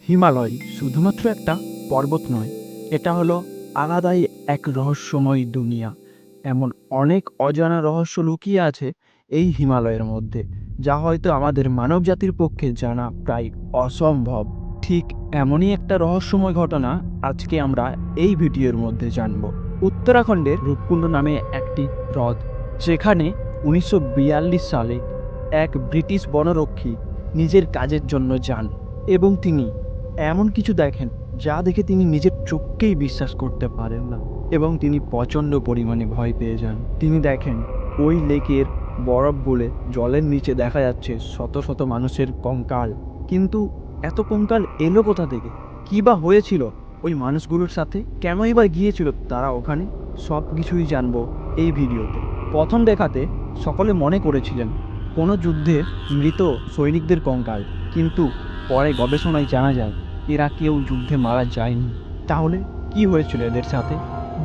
হিমালয় শুধুমাত্র একটা পর্বত নয়, এটা হলো আলাদাই এক রহস্যময় দুনিয়া। এমন অনেক অজানা রহস্য লুকিয়ে আছে এই হিমালয়ের মধ্যে, যা হয়তো আমাদের মানবজাতির পক্ষে জানা প্রায় অসম্ভব। ঠিক এমনই একটা রহস্যময় ঘটনা আজকে আমরা এই ভিডিওর মধ্যে জানব। উত্তরাখণ্ডের রূপকুণ্ড নামে একটি হ্রদ, যেখানে 1942 সালে এক ব্রিটিশ বনরক্ষী নিজের কাজের জন্য যান এবং তিনি এমন কিছু দেখেন যা দেখে তিনি নিজের চোখকেই বিশ্বাস করতে পারেন না এবং তিনি প্রচণ্ড পরিমাণে ভয় পেয়ে যান। তিনি দেখেন ওই লেকের বরফ গলে জলের নিচে দেখা যাচ্ছে শত শত মানুষের কঙ্কাল। কিন্তু এত কঙ্কাল এলো কোথা থেকে? কী বা হয়েছিল ওই মানুষগুলোর সাথে? কেনই বা গিয়েছিল তারা ওখানে? সব কিছুই জানবো এই ভিডিওতে। প্রথম দেখাতে সকলে মনে করেছিলেন কোনো যুদ্ধে মৃত সৈনিকদের কঙ্কাল, কিন্তু পরে গবেষণায় জানা যায় এরা কেউ যুদ্ধে মারা যায়নি। তাহলে কি হয়েছিল এদের সাথে?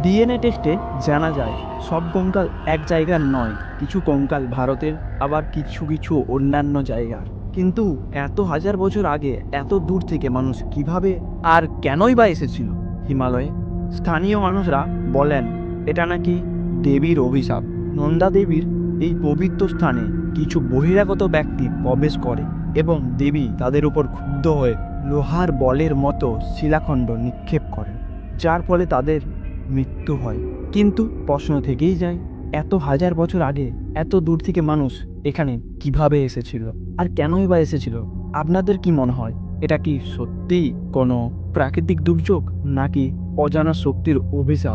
ডিএনএ টেস্টে জানা যায় সব কঙ্কাল এক জায়গার নয়, কিছু কঙ্কাল ভারতের, আবার কিছু কিছু অন্যান্য জায়গার। কিন্তু এত হাজার বছর আগে এত দূর থেকে মানুষ কিভাবে আর কেনই বা এসেছিল হিমালয়ে? স্থানীয় মানুষরা বলেন এটা নাকি দেবীর অভিশাপ। নন্দা দেবীর এই পবিত্র স্থানে কিছু বহিরাগত ব্যক্তি প্রবেশ করে এবং দেবী তাদের উপর ক্ষুব্ধ হয়ে লোহার বলের মতো শিলাখণ্ড নিক্ষেপ করেন, যার ফলে তাদের মৃত্যু হয়। কিন্তু প্রশ্ন থেকেই যায়, এত হাজার বছর আগে এত দূর থেকে মানুষ এখানে কিভাবে এসেছিল আর কেনই বা এসেছিল? আপনাদের কি মনে হয়, এটা কি সত্যিই কোনো প্রাকৃতিক দুর্যোগ নাকি অজানা শক্তির অভিশাপ?